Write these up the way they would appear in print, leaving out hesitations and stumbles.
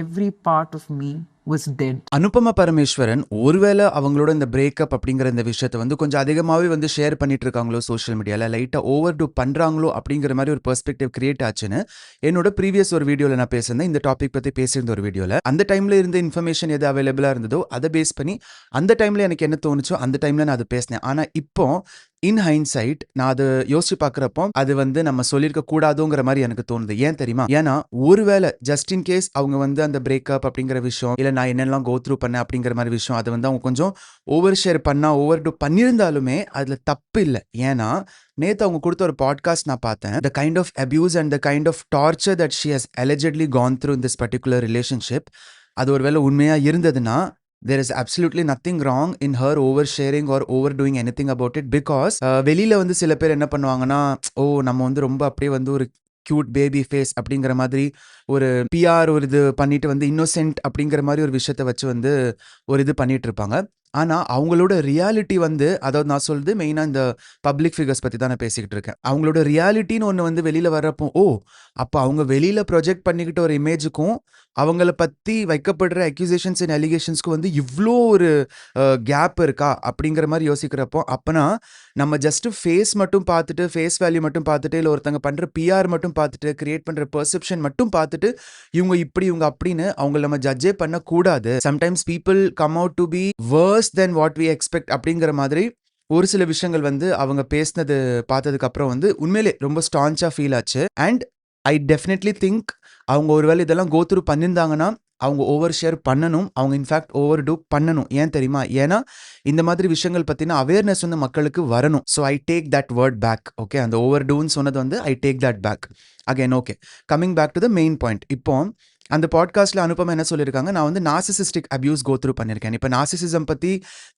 every part of me was dead. Anupama Parameswaran ஒருவேளை அவங்களோட இந்த பிரேக்கப் அப்படிங்கிற இந்த விஷயத்தை வந்து கொஞ்சம் அதிகமாகவே வந்து ஷேர் பண்ணிட்டு இருக்காங்களோ சோஷியல் மீடியாவில், லைட்டாக ஓவர் டூ பண்ணுறாங்களோ அப்படிங்கிற மாதிரி ஒரு பெர்ஸ்பெக்டிவ் கிரியேட் ஆச்சுன்னு என்னோட ப்ரீவியஸ் ஒரு வீடியோவில் நான் பேசியிருந்தேன். இந்த டாபிக் பற்றி பேசியிருந்த ஒரு வீடியோவில் அந்த டைமில் இருந்த இன்ஃபர்மேஷன் எது அவைலபிளாக இருந்ததோ அதை பேஸ் பண்ணி அந்த டைமில் எனக்கு என்ன தோணுச்சோ அந்த டைமில் நான் அதை பேசினேன். ஆனால் இப்போ இன் ஹைண்ட்சைட் நான் அதை யோசிச்சு பார்க்குறப்போ அது வந்து நம்ம சொல்லியிருக்க கூடாதுங்கிற மாதிரி எனக்கு தோணுது. ஏன் தெரியுமா? ஏன்னா ஒருவேளை ஜஸ்ட் இன் கேஸ் அவங்க வந்து அந்த பிரேக்கப் அப்படிங்கிற விஷயம், இல்லை நான் என்னெல்லாம் கோ த்ரூ பண்ணேன் அப்படிங்கிற மாதிரி விஷயம், அதை வந்து அவங்க கொஞ்சம் ஓவர் ஷேர் ஓவர் டூ பண்ணியிருந்தாலுமே அதில் தப்பு இல்லை. ஏன்னா நேற்று அவங்க கொடுத்த ஒரு பாட்காஸ்ட் நான் பார்த்தேன். The kind of abuse and the kind of torture that she has allegedly gone through in this particular relationship, அது ஒருவேளை உண்மையாக இருந்ததுன்னா there is absolutely nothing wrong in her oversharing or overdoing anything about it, because வெளியில வந்து சில பேர் என்ன பண்ணுவாங்கன்னா, ஓ நம்ம வந்து ரொம்ப அப்படியே வந்து ஒரு கியூட் பேபி ஃபேஸ் அப்படிங்கிற மாதிரி ஒரு பிஆர் ஒரு இது பண்ணிட்டு வந்து இன்னோசென்ட் அப்படிங்கிற மாதிரி ஒரு விஷயத்தை வச்சு வந்து ஒரு இது பண்ணிட்டு இருப்பாங்க. ஆனால் அவங்களோட ரியாலிட்டி வந்து, அதாவது நான் சொல்றது மெயினாக இந்த பப்ளிக் ஃபிகர்ஸ் பற்றி தான் நான் பேசிக்கிட்டு இருக்கேன். அவங்களோட ரியாலிட்டின்னு ஒன்று வந்து வெளியில் வர்றப்போ, ஓ அப்போ அவங்க வெளியில் ப்ரொஜெக்ட் பண்ணிக்கிட்ட ஒரு இமேஜுக்கும் அவங்கள பற்றி வைக்கப்படுற அக்யூசேஷன்ஸ் அண்ட் அலிகேஷன்ஸ்க்கு வந்து இவ்வளோ ஒரு கேப் இருக்கா அப்படிங்கிற மாதிரி யோசிக்கிறப்போ, அப்போனா நம்ம ஜஸ்ட்டு ஃபேஸ் மட்டும் பார்த்துட்டு, ஃபேஸ் வேல்யூ மட்டும் பார்த்துட்டு, இல்லை ஒருத்தங்க பண்ணுற பிஆர் மட்டும் பார்த்துட்டு, கிரியேட் பண்ணுற பெர்செப்ஷன் மட்டும் பார்த்துட்டு இவங்க இப்படி இவங்க அப்படின்னு அவங்கள நம்ம ஜட்ஜே பண்ணக்கூடாது. Sometimes people come out to be worse than what we expect அப்படிங்கிற மாதிரி ஒரு சில விஷயங்கள் வந்து அவங்க பேசினது பார்த்ததுக்கு அப்புறம் வந்து உண்மையிலே ரொம்ப ஸ்டான்ச்சா ஃபீல் ஆச்சு. அண்ட் ஐ டெஃபினெட்லி திங்க் அவங்க ஒருவேளை இதெல்லாம் கோ த்ரூ பண்ணியிருந்தாங்கன்னா அவங்க ஓவர் ஷேர் பண்ணணும், அவங்க இன்ஃபேக்ட் ஓவர் டூ பண்ணணும். ஏன் தெரியுமா? ஏன்னா இந்த மாதிரி விஷயங்கள் பற்றின அவேர்னஸ் வந்து மக்களுக்கு வரணும். So I take that word back. Okay, அந்த ஓவர் டூன்னு சொன்னது வந்து I take that back again. Okay, coming back to the main point. இப்போ அந்த பாட்காஸ்ட்டில் அனுப்பமா என்ன சொல்லியிருக்காங்க, நான் வந்து நார்சிசிஸ்டிக் அபியூஸ் கோ த்ரூ பண்ணியிருக்கேன். இப்போ நார்சிசிசம் பற்றி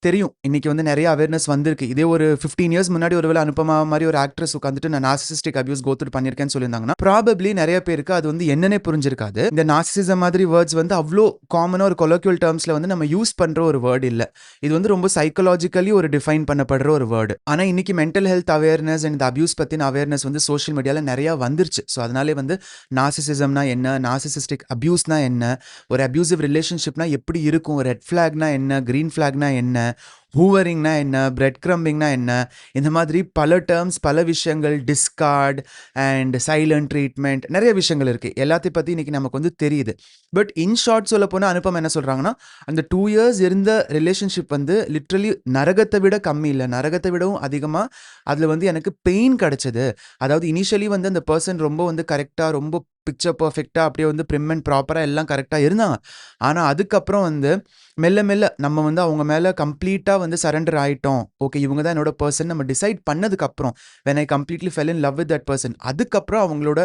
தெரியும், இன்றைக்கி வந்து நிறைய அவேர்னஸ் வந்திருக்கு. இதே ஒரு 15 years முன்னாடி ஒருவேளை அனுப்பமா மாதிரி ஒரு ஆக்ட்ரஸ் உட்காந்துட்டு நான் நார்சிசிஸ்டிக் அபியூஸ் கோ த்ரூ பண்ணியிருக்கேன்னு சொல்லியிருந்தாங்கன்னா ப்ராபப்ளி நிறைய பேருக்கு அது வந்து என்னன்னே புரிஞ்சிருக்காது. இந்த நார்சிசிசம் மாதிரி வேர்ட்ஸ் வந்து அவ்வளோ காமனாக ஒரு கொலோக்கியல் டேர்ம்ஸில் வந்து நம்ம யூஸ் பண்ணுற ஒரு வேர்டு இல்லை. இது வந்து ரொம்ப சைக்கலாஜிக்கலி ஒரு டிஃபைன் பண்ணப்படுற ஒரு வேர்டு. ஆனால் இன்றைக்கி மென்டல் ஹெல்த் அவேர்னஸ் அண்ட் இந்த அபியூஸ் பற்றின அவேர்னஸ் வந்து சோஷியல் மீடியாவில் நிறையா வந்துருச்சு. ஸோ அதனாலே வந்து நார்சிசிசம்னா என்ன, நார்சிசிஸ்டிக் அபியூஸ்னா என்ன, ஒரு அபியூசிவ் ரிலேஷன்ஷிப்னா எப்படி இருக்கும், ரெட் ஃப்ளாக்னா என்ன, கிரீன் ஃப்ளாக்னா என்ன, ஹூவரிங்னா என்ன, பிரெட் கிரம்பிங்னா என்ன, இந்த மாதிரி பல டேர்ம்ஸ், பல விஷயங்கள், டிஸ்கார்ட் அண்ட் சைலண்ட் ட்ரீட்மெண்ட், நிறைய விஷயங்கள் இருக்குது. எல்லாத்தையும் பற்றி இன்றைக்கி நமக்கு வந்து தெரியுது. பட் இன் ஷார்ட் சொல்ல போனால் அனுப்பம் என்ன சொல்கிறாங்கன்னா, அந்த 2 years இருந்த ரிலேஷன்ஷிப் வந்து லிட்ரலி நரகத்தை விட கம்மி இல்லை, நரகத்தை விடவும் அதிகமாக அதில் வந்து எனக்கு பெயின் கிடச்சிது. அதாவது இனிஷியலி வந்து அந்த பர்சன் ரொம்ப வந்து கரெக்டாக, ரொம்ப பிக்சர் பர்ஃபெக்டாக அப்படியே வந்து ப்ரிம் அண்ட் ப்ராப்பராக எல்லாம் கரெக்டாக இருந்தாங்க. ஆனால் அதுக்கப்புறம் வந்து மெல்ல மெல்ல நம்ம வந்து அவங்க மேலே கம்ப்ளீட்டாக வந்து சரண்டர் ஆகிட்டோம். ஓகே, இவங்க தான் என்னோட பர்சன் நம்ம டிசைட் பண்ணதுக்கப்புறம், when I completely fell in love with that person, அதுக்கப்புறம் அவங்களோட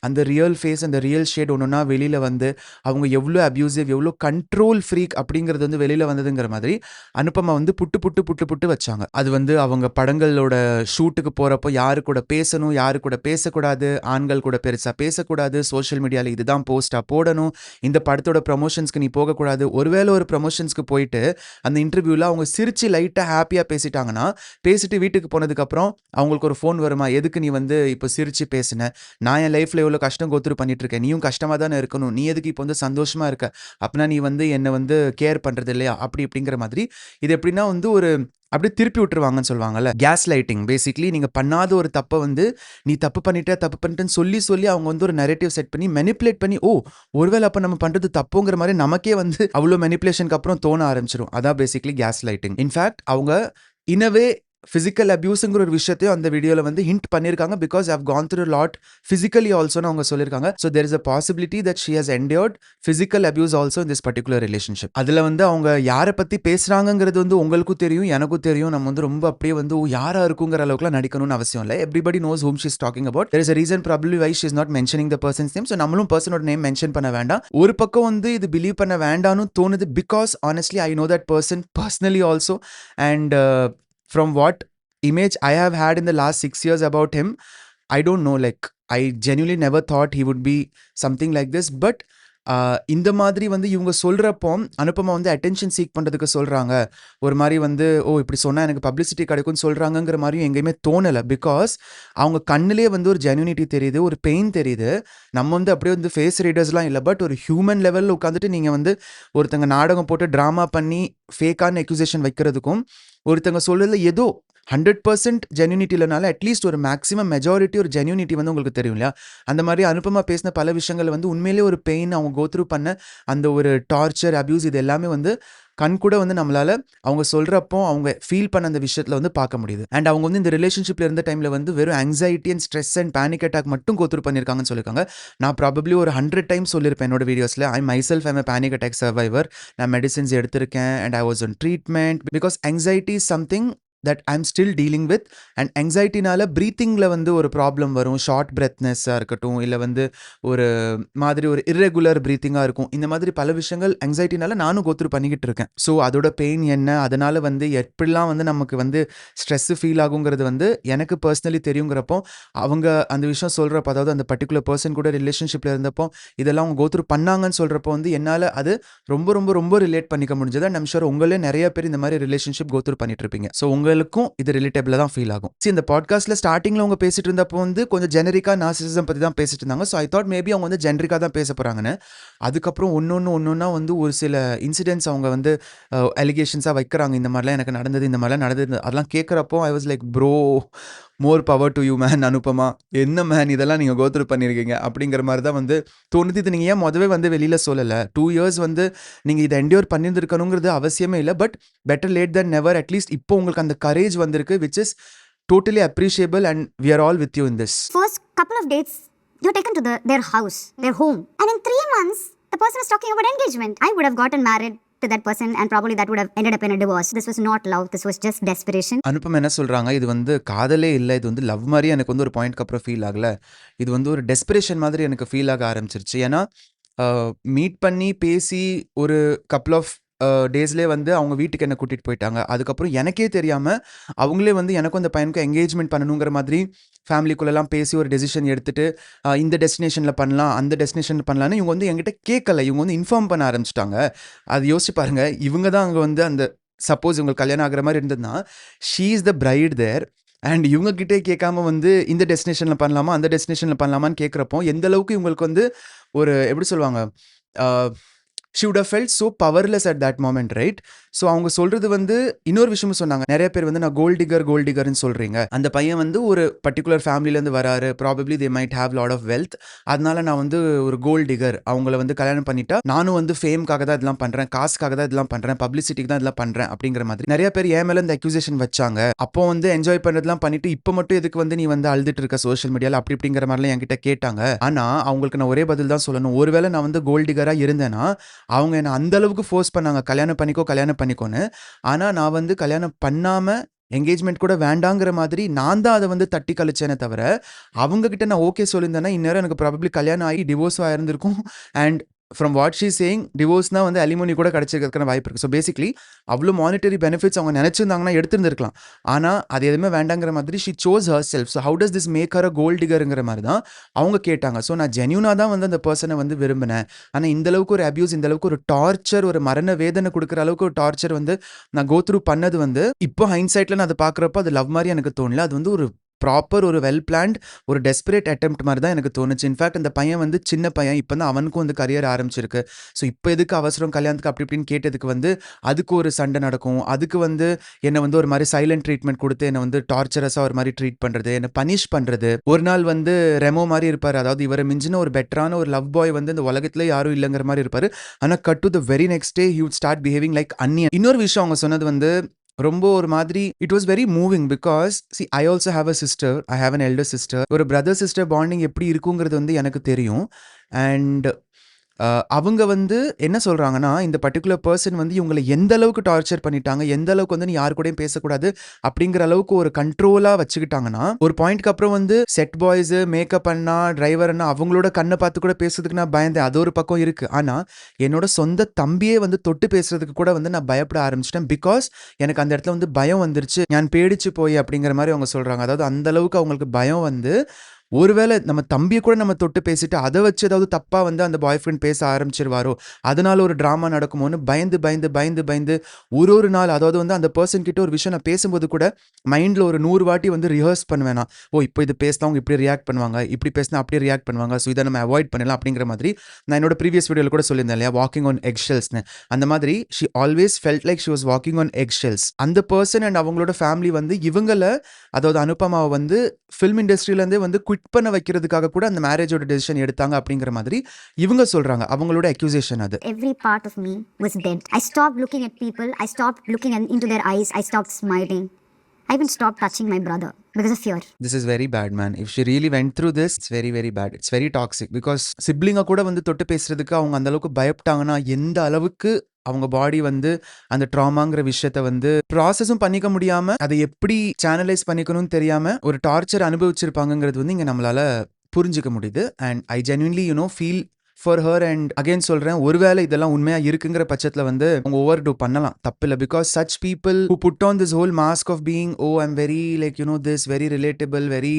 அந்த ரியல் ஃபேஸ், அந்த ரியல் ஷேட் ஒன்றுனா வெளியில் வந்து அவங்க எவ்வளோ அப்யூசிவ், எவ்வளோ கண்ட்ரோல் ஃப்ரீக் அப்படிங்கிறது வந்து வெளியில் வந்ததுங்கிற மாதிரி அனுப்பமா வந்து புட்டு வச்சாங்க. அது வந்து அவங்க படங்களோட ஷூட்டுக்கு போகிறப்போ யாரு கூட பேசணும், யாரு கூட பேசக்கூடாது, ஆண்கள் கூட பெருசாக பேசக்கூடாது, சோஷியல் மீடியாவில் இதுதான் போஸ்ட்டாக போடணும், இந்த படத்தோட ப்ரமோஷன்ஸ்க்கு நீ போகக்கூடாது. ஒருவேளை ஒரு ப்ரமோஷன்ஸ்க்கு போயிட்டு அந்த இன்டர்வியூவில் அவங்க சிரிச்சு லைட்டாக ஹாப்பியாக பேசிட்டாங்கன்னா, பேசிட்டு வீட்டுக்கு போனதுக்கப்புறம் அவங்களுக்கு ஒரு ஃபோன் வருமா, எதுக்கு நீ வந்து இப்போ சிரிச்சு பேசின, நான் என் லைஃப்பில் எவ்வளோ கஷ்டம் கோத்துரு பண்ணிட்டு இருக்கேன், நீயும் கஷ்டமாக தானே இருக்கணும், நீ எதுக்கு இப்போ வந்து சந்தோஷமாக இருக்க, அப்படின்னா நீ வந்து என்னை வந்து கேர் பண்ணுறது இல்லையா, அப்படி இப்படிங்கிற மாதிரி. இது எப்படின்னா வந்து ஒரு அப்படியே திருப்பி விட்டுருவாங்கன்னு சொல்லுவாங்கல்ல, கேஸ் லைட்டிங். பேசிக்லி நீங்கள் பண்ணாத ஒரு தப்பை வந்து நீ தப்பு பண்ணிட்டேன்னு சொல்லி அவங்க வந்து ஒரு நரேட்டிவ் செட் பண்ணி மெனிப்புலேட் பண்ணி, ஓ ஒருவேளை அப்போ நம்ம பண்ணுறது தப்புங்கிற மாதிரி நமக்கே வந்து அவ்வளோ மெனிப்புலேஷனுக்கு அப்புறம் தோண ஆரம்பிச்சிடும். அதான் பேசிக்லி கேஸ் லைட்டிங். இன்ஃபேக்ட் அவங்க இனவே ஃபிசிக்கல் அபியூஸுங்கிற ஒரு விஷயத்தையும் அந்த வீடியோவில் வந்து ஹிண்ட் பண்ணியிருக்காங்க. Because I have gone through lot physically ஆல்சோன்னு அவங்க சொல்லியிருக்காங்க. So there is a possibility that she has endured physical abuse also in this particular relationship. அதில் வந்து அவங்க யாரை பற்றி பேசுகிறாங்கிறது வந்து உங்களுக்கும் தெரியும், எனக்கும் தெரியும். நம்ம வந்து ரொம்ப அப்படியே வந்து யாராக இருக்குங்கிற அளவுக்குலாம் நடிக்கணும்னு அவசியம் இல்லை. Everybody knows whom she is talking about. There is a reason probably why she is not mentioning the person's name. So நம்மளும் பர்சனோட நேம் மென்ஷன் பண்ண வேண்டாம். ஒரு பக்கம் வந்து இது பிலீவ் பண்ண வேண்டாம்னு தோணுது. Because honestly I know that person personally also, and from what image I have had in the last 6 years about him, I don't know, like I genuinely never thought he would be something like this. But இந்த மாதிரி வந்து இவங்க சொல்றப்போ அனுப்பமா வந்து attention seek பண்றதுக்கு சொல்றாங்க. ஒரு மாரி வந்து ஓ! இப்படி சொன்னா எனக்கு பப்ளிசிட்டி கிடைக்கும்னு சொல்றாங்கங்கிற மாரியும் எங்கேயுமே தோணல. பிகாஸ் அவங்க கண்ணிலேயே வந்து ஒரு ஜென்யூனிட்டி தெரியுது. ஒரு பெயின் தெரியுது. நம்ம வந்து அப்படியே வந்து ஃபேஸ் ரீடர்ஸ்லாம் இல்ல. பட் ஒரு ஹியூமன் லெவல்ல உட்காந்துட்டு நீங்க வந்து ஒருத்தங்க நாடகம் போட்டு டிராமா பண்ணி ஃபேக்கான அக்யூசேஷன் வைக்கிறதுக்கும், ஒருத்தங்க சொல்றதுல ஏதோ 100% ஜென்யூனிட்டி இல்லனாலும் அட்லீஸ்ட் ஒரு மேக்ஸிமம் மெஜாரிட்டி ஒரு ஜென்யூனிட்டி வந்து உங்களுக்கு தெரியும் இல்லையா? அந்த மாரி அனுப்பமா பேசின பல விஷயங்கள் வந்து உண்மையிலேயே ஒரு பெயின் அவங்க கோ த்ரூ பண்ண அந்த ஒரு டார்ச்சர், அபியூஸ் இது எல்லாமே வந்து கண்கூட வந்து நம்மளால அவங்க சொல்றப்போ அவங்க ஃபீல் பண்ண அந்த விஷயத்துல வந்து பார்க்க முடியுது. அண்ட் அவங்க வந்து இந்த ரிலேஷன்ஷிப்ல இருந்த டைம்ல வந்து வெறும் anxiety and stress and panic attack மட்டும் கோ த்ரூ பண்ணியிருக்காங்கன்னு சொல்லியிருக்காங்க. நான் ப்ராபப்லி ஒரு 100 டைம்ஸ் சொல்லியிருப்பேன் என்னோட வீடியோஸ்ல. I myself I'm a panic attack survivor. நான் மெடிசின்ஸ் எடுத்திருக்கேன் and I was on treatment because anxiety is something that I am still dealing with. And ஆங்ஸைட்டினால ப்ரீத்திங்கில் வந்து ஒரு ப்ராப்ளம் வரும். ஷார்ட் பிரெத்னஸ்ஸாக இருக்கட்டும், இல்லை வந்து ஒரு மாதிரி ஒரு இர்ரெகுலர் ப்ரீத்திங்காக இருக்கும். இந்த மாதிரி பல விஷயங்கள் ஆங்ஸைட்டினால நானும் கோத்ரூ பண்ணிக்கிட்டு இருக்கேன். ஸோ அதோட பெயின் என்ன, அதனால வந்து எப்படிலாம் வந்து நமக்கு வந்து ஸ்ட்ரெஸ் ஃபீல் ஆகுங்கிறது வந்து எனக்கு பர்சனலி தெரியுங்கிறப்போ அவங்க அந்த விஷயம் சொல்கிறப்போ, அதாவது அந்த பர்டிகுலர் பர்சன் கூட ரிலேஷன்ஷிப்பில் இருந்தப்போ இதெல்லாம் அவங்க கோத்ரூ பண்ணாங்கன்னு சொல்கிறப்போ வந்து என்னால் அது ரொம்ப ரொம்ப ரொம்ப ரிலேட் பண்ணிக்க முடிஞ்சது. அண்ட் ஐம் ஷூர் உங்களே நிறைய பேர் இந்த மாதிரி ரிலேஷன்ஷிப் கோத்ரூ பண்ணிட்டு இருப்பீங்க. ஸோ உங்களுக்கும் இது ரிலேட்டபிளாக தான் ஃபீல் ஆகும். இந்த பாட்காஸ்ட்டில் ஸ்டார்டிங்கில் அவங்க பேசிட்டு இருந்தப்போ வந்து கொஞ்சம் ஜெனரிக்காக நார்சிசிசம் பற்றி தான் பேசிட்டு இருந்தாங்க. ஸோ ஐ தாட் மேபி அவங்க வந்து ஜெனரிக்காக தான் பேச போகிறாங்கன்னு. அதுக்கப்புறம் ஒன்றொன்னா வந்து ஒரு சில இன்சிடென்ட்ஸ் அவங்க வந்து அலிகேஷன்ஸாக வைக்கிறாங்க. இந்த மாதிரிலாம் எனக்கு நடந்தது, இந்த மாதிரிலாம் நடந்தது. அதெல்லாம் கேட்குறப்போ I was like bro, more power to you man Anupama. என்ன மேன் இதெல்லாம் நீங்கள் கோத்ரூ பண்ணியிருக்கீங்க அப்படிங்கிற மாதிரி தான் வந்து தோணுது. இது நீங்கள் ஏன் முதவே வந்து வெளியில் சொல்லலை? 2 years வந்து நீங்கள் இதை என்டியூர் பண்ணியிருந்துருக்கணுங்கிறது அவசியமே இல்லை. But better late then never. At least இப்போ உங்களுக்கு அந்த கரேஜ் வந்திருக்கு, which is totally appreciable and we are all with you in this. First couple of dates, you're taken to their house, their home. And in 3 months, the person is talking about engagement. I would have gotten married to that person and probably that would have ended up in a divorce. This was not love, this was just desperation. Anupam என்ன சொல்கிறாங்க, இது வந்து காதலே இல்லை, இது வந்து love மாதிரி எனக்கு வந்து ஒரு பாயிண்ட்க்கு அப்புறம் ஃபீல் ஆகலை. இது வந்து ஒரு டெஸ்பிரேஷன் மாதிரி எனக்கு ஃபீல் ஆக ஆரம்பிச்சிருச்சு. ஏன்னா மீட் பண்ணி பேசி ஒரு கப்புள் ஆஃப் டேஸ்லேயே வந்து அவங்க வீட்டுக்கு என்ன கூட்டிகிட்டு போயிட்டாங்க. அதுக்கப்புறம் எனக்கே தெரியாமல் அவங்களே வந்து எனக்கும் அந்த பையனுக்கும் என்கேஜ்மெண்ட் பண்ணணுங்கிற மாதிரி ஃபேமிலிக்குள்ளெல்லாம் பேசி ஒரு டெசிஷன் எடுத்துகிட்டு இந்த டெஸ்டினேஷனில் பண்ணலாம், அந்த டெஸ்டினேஷனில் பண்ணலான்னு இவங்க வந்து என்கிட்ட கேட்கல. இவங்க வந்து இன்ஃபார்ம் பண்ண ஆரம்பிச்சிட்டாங்க. அது யோசிச்சு பாருங்கள், இவங்க தான் அங்கே வந்து அந்த சப்போஸ் இவங்களுக்கு கல்யாணம் ஆகிற மாதிரி இருந்ததுன்னா she is the bride there. அண்ட் இவங்ககிட்டே கேட்காம வந்து இந்த டெஸ்டினேஷனில் பண்ணலாமா, அந்த டெஸ்டினேஷனில் பண்ணலாமான்னு கேட்குறப்போ எந்த அளவுக்கு இவங்களுக்கு வந்து ஒரு எப்படி சொல்லுவாங்க, she would have felt so powerless at that moment, right? So அவங்க சொல்கிறது வந்து இன்னொரு விஷயமும் சொன்னாங்க. நிறைய பேர் வந்து நான் கோல்ட் டிகர்னு சொல்கிறீங்க. அந்த பையன் வந்து ஒரு பர்டிகுலர் ஃபேமிலியிலேருந்து வராரு, probably they might have lot of wealth. அதனால நான் வந்து ஒரு கோல்ட் டிகர், அவங்கள வந்து கல்யாணம் பண்ணிட்டா நானும் வந்து ஃபேம்காக தான் இதெல்லாம் பண்ணுறேன், காசுக்காக தான் இதெல்லாம் பண்ணுறேன், பப்ளிசிட்டிக்கு தான் இதெல்லாம் பண்ணுறேன் அப்படிங்கிற மாதிரி நிறைய பேர் என் மேலே இந்த அக்யூசேஷன் வச்சாங்க. அப்போ வந்து என்ஜாய் பண்ணுறதுலாம் பண்ணிட்டு இப்போ மட்டும் எதுக்கு வந்து நீ வந்து அழுதுட்டு இருக்க சோஷியல் மீடியாவில் அப்படி இப்படிங்கிற மாதிரிலாம் என்கிட்ட கேட்டாங்க. ஆனால் அவங்களுக்கு நான் ஒரே பதில் தான் சொல்லணும். ஒருவேளை நான் வந்து கோல்ட் டிகராக இருந்தேன்னா அவங்க என்னை அந்த அளவுக்கு ஃபோர்ஸ் பண்ணாங்க, கல்யாணம் பண்ணிக்கோன்னு. ஆனால் நான் வந்து கல்யாணம் பண்ணாமல் என்கேஜ்மெண்ட் கூட வேண்டாங்கிற மாதிரி நான் தான் அதை வந்து தட்டி கழிச்சேனே தவிர அவங்கக்கிட்ட நான் ஓகே சொல்லியிருந்தேன்னா இந்நேரம் எனக்கு ப்ராபப்ளி கல்யாணம் ஆகி டிவோர்ஸும் ஆயிருந்திருக்கும். And from what she saying டிவோர்ஸ்னால் வந்து அலிமோனி கூட கிடச்சிருக்கிறதுக்கான வாய்ப்பு இருக்குது. ஸோ பேசிக்லி அவ்வளோ மானிட்டரி பெனிஃபிட்ஸ் அவங்க நினச்சிருந்தாங்கன்னா எடுத்துருந்துருக்கலாம். ஆனால் அது எதுவுமே வேண்டாங்கிற மாதிரி she chose herself. So how does this make her a gold டிகருங்கிற மாதிரி தான் அவங்க கேட்டாங்க. ஸோ நான் ஜென்யூனாக தான் வந்து அந்த பர்சனை வந்து விரும்பினேன். ஆனால் இந்தளவுக்கு ஒரு அப்யூஸ், இந்தளவுக்கு ஒரு டார்ச்சர், ஒரு மரண வேதனை கொடுக்குற அளவுக்கு ஒரு டார்ச்சர் வந்து நான் கோத்ரூ பண்ணது வந்து இப்போ ஹைண்ட்சைட்டில் நான் அதை பார்க்குறப்போ அது லவ் மாதிரி எனக்கு தோணல. அது வந்து ஒரு ப்ராப்பர் ஒரு வெல் பிளான்ட் ஒரு டெஸ்பரேட் அட்டெம்ப்ட் மாதிரி தான் எனக்கு தோணுச்சு. இன்ஃபேக்ட் அந்த பையன் வந்து சின்ன பையன், இப்போ தான் அவனுக்கும் வந்து கரியர் ஆரம்பிச்சிருக்கு. ஸோ இப்போ எதுக்கு அவசரம் கல்யாணத்துக்கு அப்படி இப்படின்னு கேட்டதுக்கு வந்து அதுக்கு ஒரு சண்டை நடக்கும். அதுக்கு வந்து என்னை வந்து ஒரு மாதிரி சைலண்ட் ட்ரீட்மெண்ட் கொடுத்து என்னை வந்து டார்ச்சரஸாக ஒரு மாதிரி ட்ரீட் பண்ணுறது, என்னை பனிஷ் பண்ணுறது. ஒரு நாள் வந்து ரெமோ மாதிரி இருப்பார், அதாவது இவரை மிஞ்சின ஒரு பெட்டரான ஒரு லவ் பாய் வந்து இந்த உலகத்துல யாரும் இல்லைங்கிற மாதிரி இருப்பார். ஆனால் cut to the very next day he would start behaving like Anniyan. இன்னொரு விஷயம் அவங்க சொன்னது வந்து ரொம்ப ஒரு மாதிரி it was very moving because see I also have a sister, I have an elder sister. ஒரு பிரதர் சிஸ்டர் பாண்டிங் எப்படி இருக்குங்கிறது வந்து எனக்கு தெரியும். அண்ட் அவங்க வந்து என்ன சொல்கிறாங்கன்னா இந்த பர்டிகுலர் பர்சன் வந்து இவங்களை எந்த அளவுக்கு டார்ச்சர் பண்ணிட்டாங்க, எந்த அளவுக்கு வந்து நீ யாரு கூடயும் பேசக்கூடாது அப்படிங்கிற அளவுக்கு ஒரு கண்ட்ரோலாக வச்சுக்கிட்டாங்கன்னா ஒரு பாயிண்ட்க்கு அப்புறம் வந்து செட் பாய்ஸு மேக்கப் அண்ணா டிரைவர் அண்ணா அவங்களோட கண்ணை பார்த்து கூட பேசுறதுக்கு நான் பயந்தேன். அது ஒரு பக்கம் இருக்குது. ஆனால் என்னோட சொந்த தம்பியே வந்து தொட்டு பேசுறதுக்கு கூட வந்து நான் பயப்பட ஆரம்பிச்சிட்டேன். பிகாஸ் எனக்கு அந்த இடத்துல வந்து பயம் வந்துருச்சு, நான் பேடிச்சு போய் அப்படிங்கிற மாதிரி அவங்க சொல்கிறாங்க. அதாவது அந்த அளவுக்கு அவங்களுக்கு பயம் வந்து ஒருவேளை நம்ம தம்பியை கூட நம்ம தொட்டு பேசிட்டு அதை வச்சு ஏதாவது தப்பாக வந்து அந்த பாய் ஃப்ரெண்ட் பேச ஆரம்பிச்சிருவாரோ, அதனால ஒரு ட்ராமா நடக்குமோன்னு பயந்து பயந்து பயந்து பயந்து ஒரு நாள், அதாவது வந்து அந்த பர்சன் கிட்ட ஒரு விஷயம் நான் பேசும்போது கூட மைண்டில் ஒரு 100 வாட்டி வந்து ரிஹர்ஸ் பண்ணுவேன். ஓ இப்போ இது பேசினா அவங்க இப்படி ரியாக்ட் பண்ணுவாங்க, இப்படி பேசினா அப்படி ரியாக்ட் பண்ணுவாங்க, ஸோ இதை நம்ம அவாய்ட் பண்ணலாம் அப்படிங்கிற மாதிரி. நான் என்னோட ப்ரீவியஸ் வீடியோவில் கூட சொல்லியிருந்தேன் இல்லையா, வாக்கிங் ஆன் எக் ஷெல்ஸ்னு. அந்த மாதிரி she always felt like she was walking on egg shells. அந்த பர்சன் அண்ட் அவங்களோட ஃபேமிலி வந்து இவங்களை, அதாவது அனுபமாவை வந்து ஃபில்ம் இண்டஸ்ட்ரியிலேருந்தே வந்து குவிட் பண்ண வைக்கிறதுக்காக கூட அந்த மேரேஜோட டெசிஷன் எடுத்தாங்க அப்படிங்கிற மாதிரி இவங்க சொல்றாங்க. அவங்களோட அக்யூசேஷன் அது. Every part of me was dead. I stopped looking at people. I stopped looking into their eyes. I stopped smiling. I even stopped touching my brother because of fear. This is very bad, man. If she really went through this, it's very very bad. It's very toxic because சிப்ளிங்கை கூட வந்து தொட்டு பேசுறதுக்கு அவங்க அந்த அளவுக்கு பயப்பட்டாங்கன்னா எந்த அளவுக்கு அவங்க பாடி வந்து அந்த ட்ராமாங்கிற விஷயத்த வந்து ப்ராசஸும் பண்ணிக்க முடியாம, அதை எப்படி சேனலைஸ் பண்ணிக்கணும்னு தெரியாம ஒரு டார்ச்சர் அனுபவிச்சிருப்பாங்கிறது வந்து இங்க நம்மளால புரிஞ்சுக்க முடியுது. And I genuinely feel for her. And again சொல்கிறேன், ஒருவேளை இதெல்லாம் உண்மையாக இருக்குங்கிற பட்சத்தில் வந்து அவங்க ஓவர் டூ பண்ணலாம், தப்பில்லை. Because such people who put on this whole mask of being I'm very this very relatable, very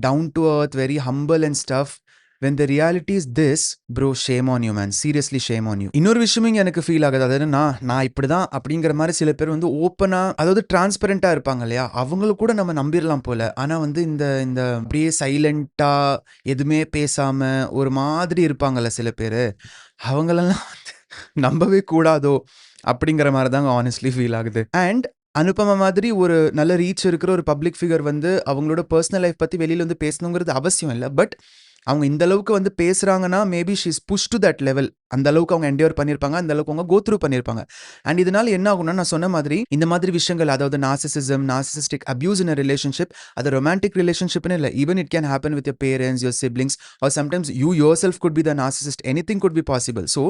down to earth, very humble and stuff. when the reality is this, bro, shame on you, man. Seriously, shame on you. இன்னொரு விஷயமும் எனக்கு feel ஆகுது. அதாவது நான் இப்படி தான் அப்படிங்கிற மாதிரி சில பேர் வந்து ஓப்பனாக, அதாவது டிரான்ஸ்பரண்டாக இருப்பாங்க இல்லையா, அவங்களுக்கு கூட நம்ம நம்பிடலாம் போல. ஆனால் வந்து இந்த அப்படியே சைலண்ட்டாக எதுவுமே பேசாமல் ஒரு மாதிரி இருப்பாங்கல்ல சில பேர், அவங்களெல்லாம் நம்பவே கூடாதோ அப்படிங்கிற மாதிரி தாங்க ஆனஸ்ட்லி ஃபீல் ஆகுது. அண்ட் அனுபமா மாதிரி ஒரு நல்ல ரீச் இருக்கிற ஒரு பப்ளிக் ஃபிகர் வந்து அவங்களோட பர்சனல் லைஃப் பற்றி வெளியில் வந்து பேசணுங்கிறது அவசியம் இல்லை. பட் அவங்க இந்த அளவுக்கு வந்து பேசுகிறாங்கன்னா maybe she's push to that level. அந்த அளவுக்கு அவங்க என்டியோர் பண்ணியிருப்பாங்க, அந்த அளவுக்கு அவங்க கோ த்ரூ பண்ணியிருப்பாங்க. அண்ட் இதனால என்ன ஆகும்னா, நான் சொன்ன மாதிரி இந்த மாதிரி விஷயங்கள், அதாவது narcissism, narcissistic abuse in a relationship, அது ரொமான்டிக் ரிலேஷன்ஷிப்னு இல்லை, even it can happen with your parents, your siblings, or sometimes you yourself could be the narcissist. Anything could be possible. So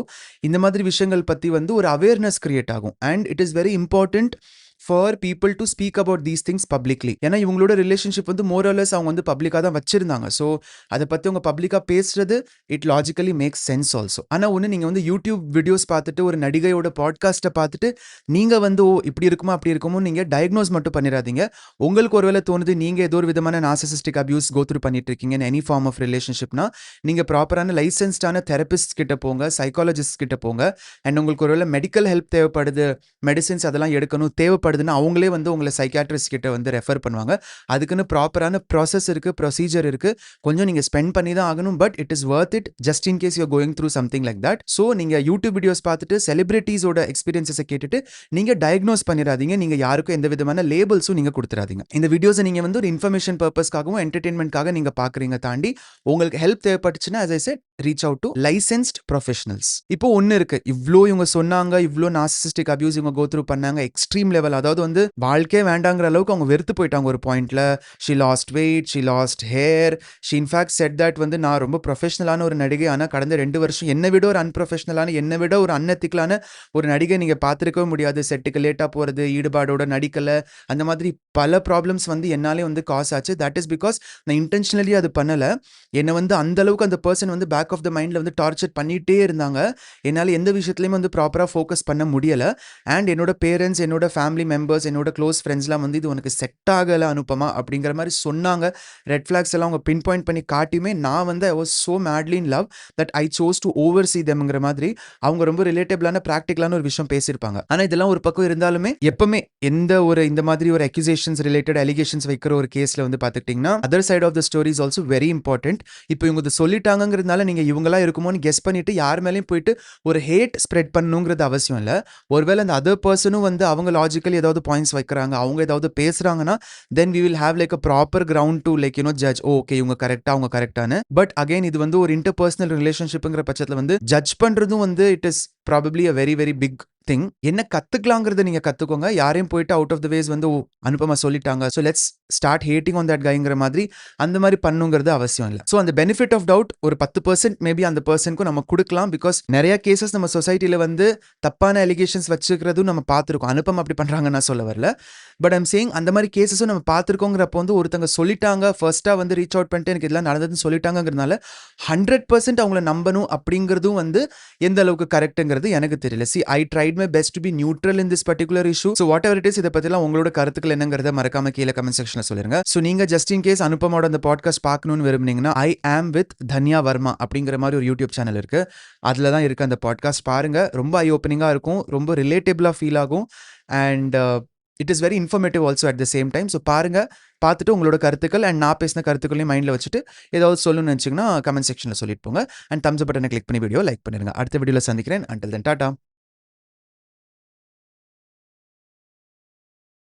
இந்த மாதிரி விஷயங்கள் பற்றி வந்து ஒரு அவேர்னஸ் கிரியேட் ஆகும். And it is very important for people to speak about these things publicly. ஏன்னா இவங்களோட relationship வந்து மோரலஸ் அவங்க வந்து பப்ளிக்காக தான் வச்சிருந்தாங்க. ஸோ அதை பற்றி அவங்க பப்ளிக்காக பேசுறது it logically makes sense also. ஆனால் ஒன்று, நீங்கள் வந்து யூடியூப் வீடியோஸ் பார்த்துட்டு ஒரு நடிகையோட பாட்காஸ்ட்டை பார்த்துட்டு நீங்கள் வந்து இப்படி இருக்குமா அப்படி இருக்குமோ நீங்கள் டயக்னோஸ் மட்டும் பண்ணிடாதீங்க. உங்களுக்கு ஒருவேளை தோணுது நீங்கள் ஏதோ ஒரு விதமான நார்சிசிஸ்டிக் அபியூஸ் கோத்ரூ பண்ணிட்டு இருக்கீங்க எனி ஃபார்ம் ஆஃப் ரிலேஷன்ஷிப்னா, நீங்கள் ப்ராப்பரான லைசன்ஸ்டான தெரபிஸ்ட் கிட்ட போங்க, சைக்காலஜிஸ்ட் கிட்ட போங்க. அண்ட் உங்களுக்கு ஒருவேளை மெடிக்கல் ஹெல்ப் தேவைப்படுது, மெடிசின்ஸ் அதெல்லாம் எடுக்கணும் தேவைப்படுதுன்னா அவங்களே வந்து உங்களை சைக்காட்ரிஸ்ட் கிட்ட வந்து ரெஃபர் பண்ணுவாங்க. அதுக்குன்னு ப்ராப்பரான ப்ராசஸ் இருக்குது, ப்ரொசீஜர் இருக்குது. கொஞ்சம் நீங்கள் ஸ்பெண்ட் பண்ணி தான் ஆகணும். But it is worth it just in case you going through something like that. So நீங்கள் யூடியூப் வீடியோஸ் பார்த்துட்டு செலிபிரிட்டிஸோட எக்ஸ்பீரியன்ஸை கேட்டுட்டு நீங்கள் டயக்னோஸ் பண்ணிடாதீங்க. நீங்கள் யாருக்கும் எந்த விதமான லேபிள்ஸும் நீங்கள் கொடுத்துடாதீங்க. இந்த வீடியோஸை நீங்கள் வந்து ஒரு இன்ஃபர்மேஷன் பர்பஸ்க்காகவும் என்டர்டெயின்மெண்ட்காக நீங்கள் பார்க்குறீங்க தாண்டி உங்களுக்கு ஹெல்ப் தேவைப்பட்டுச்சுன்னா as I said reach out to licensed professionals. இப்போ ஒன்று இருக்கு, இவ்வளோ இவங்க சொன்னாங்க, இவ்வளோ நார்சிசிஸ்டிக் அபியூஸ் இவங்க கோ த்ரூ பண்ணாங்க, எக்ஸ்ட்ரீம் லெவல், அதாவது வந்து வாழ்க்கையே வேண்டாங்கிற அளவுக்கு அவங்க வெறுத்து போயிட்டாங்க ஒரு பாயிண்ட்ல. She lost weight, she last hair, she in fact set that வந்து நான் ரொம்ப ப்ரொஃபஷனலான ஒரு நடிகை, ஆனால் கடந்த 2 வருஷம் என்னை விட ஒரு அன்ப்ரொஃபஷனலான, என்னை விட ஒரு அன்எத்திக்கலான ஒரு நடிகை நீங்கள் பார்த்துருக்கவே முடியாது. செட்டுக்கு லேட்டாக போகிறது, ஈடுபாடோட நடிக்கலை, அந்த மாதிரி பல ப்ராப்ளம்ஸ் வந்து என்னாலே வந்து காஸ் ஆச்சு. தட் இஸ் பிகாஸ் நான் இன்டென்ஷனலி அது பண்ணலை. என்னை வந்து அந்த அளவுக்கு அந்த பர்சன் வந்து பேக் ஆஃப் த மைண்டில் வந்து டார்ச்சர் பண்ணிகிட்டே இருந்தாங்க. என்னால் எந்த விஷயத்துலையும் வந்து ப்ராப்பராக ஃபோக்கஸ் பண்ண முடியலை. அண்ட் என்னோட பேரண்ட்ஸ், என்னோட ஃபேமிலி மெம்பர்ஸ், என்னோட க்ளோஸ் ஃப்ரெண்ட்ஸ்லாம் வந்து இது உனக்கு செட் ஆகலை அனுப்பமா அப்படிங்கிற மாதிரி சொன்னாங்க. ரெட் ஃப்ளாக்ஸ் எல்லாம் அவங்க பின் பாயிண்ட் பண்ணி காட்டியுமே நான் வந்து I was so madly in love that I chose to over see தெம்ங்கிற மாதிரி அவங்க ரொம்ப ரிலேட்டபிளான ப்ராக்டிக்கலான ஒரு விஷயம் பேசியிருப்பாங்க. ஆனால் இதெல்லாம் ஒரு பக்கம் இருந்தாலுமே எப்பவுமே இந்த மாதிரி ஒரு அக்யூசேஷன்ஸ் ரிலேட்டட் அலிகேஷன்ஸ் வைக்கிற ஒரு கேஸில் வந்து பார்த்துக்கிட்டிங்கன்னா other side of the story is also very important. இப்போ இவங்க இதை சொல்லிட்டாங்கிறதுனால நீங்கள் இவங்களா இருக்குமோன்னு கெஸ் பண்ணிட்டு யார் மேலேயும் போயிட்டு ஒரு ஹேட் ஸ்ப்ரெட் பண்ணணுங்கிறது அவசியம் இல்லை. ஒருவேளை அந்த அதர் பர்சனும் வந்து அவங்க லாஜிக்கலி ஏதாவது பாயிண்ட்ஸ் வைக்கிறாங்க, அவங்க ஏதாவது பேசுறாங்கன்னா then we will have like a proper ground to like judge, okay இவங்க கரெக்டா அவங்க கரெக்டானு. பட் அகைன் இது வந்து ஒரு இன்டர்பர்சனல் ரிலேஷன்ஷிப்ங்கிற பட்சத்தில் வந்து ஜட்ஜ் பண்றதும் வந்து it is probably a very very big thing. என்ன கத்துக்கலாங்கிறத நீங்க கத்துக்கோங்க. யாரையும் போயிட்டு அவுட் ஆஃப் த வேஸ் வந்து அனுப்பமா சொல்லிட்டாங்க, so let's start hating on that கைங்கிற மாதிரி அந்த மாதிரி பண்ணுங்கிறது அவசியம் இல்லை. ஸோ அந்த பெனிஃபிட் ஆஃப் டவுட் ஒரு 10% மேபி அந்த பர்சனுக்கும் நம்ம கொடுக்கலாம். பிகாஸ் நிறைய கேசஸ் நம்ம சொசைட்டியில் வந்து தப்பான அலிகேஷன்ஸ் வச்சுக்கிறதும் நம்ம பார்த்துருக்கோம். அனுப்பம் அப்படி பண்றாங்கன்னு நான் சொல்ல வரல. பட் ஐம் சேயிங் அந்த மாதிரி கேசஸும் நம்ம பார்த்துருக்கோங்கிறப்போ வந்து ஒருத்தங்க சொல்லிட்டாங்க, ஃபர்ஸ்ட்டாக வந்து ரீச் அவுட் பண்ணிட்டு எனக்கு இதெல்லாம் நடந்ததுன்னு சொல்லிட்டாங்கிறதுனால 100% அவங்கள நம்பணும் அப்படிங்கிறதும் வந்து எந்த அளவுக்கு கரெக்டுங்கிறது எனக்கு தெரியல. See I tried my best to be neutral in this particular issue. So whatever it is, இதை பற்றிலாம் உங்களோட கருத்துக்கள் என்னங்கிறத மறக்காம கீழே கமெண்ட் செக்ஷன் செக்ஷன்ல சொல்லிருங்க. ஸோ நீங்க ஜஸ்ட் இன் கேஸ் அனுப்பமோட அந்த பாட்காஸ்ட் பார்க்கணும்னு விரும்புனீங்கன்னா ஐ ஆம் வித் தன்யா வர்மா அப்படிங்கிற மாதிரி ஒரு யூடியூப் சேனல் இருக்கு. அதில் தான் இருக்கு அந்த பாட்காஸ்ட் பாருங்க. ரொம்ப ஐ ஓப்பனிங்காக இருக்கும், ரொம்ப ரிலேட்டபிளாக ஃபீல் ஆகும் and it is very informative also at the same time. So பாருங்க, பார்த்துட்டு உங்களோட கருத்துக்கள் அண்ட் நான் பேசின கருத்துக்களையும் மைண்டில் வச்சுட்டு ஏதாவது சொல்லணும்னு நினச்சிங்கன்னா கமெண்ட் செக்ஷனில் சொல்லிட்டு போங்க. அண்ட் தம்ஸ் பட்டனை கிளிக் பண்ணி வீடியோ லைக் பண்ணிருங்க. அடுத்த வீடியோவில் சந்திக்கிறேன். Until then Tata.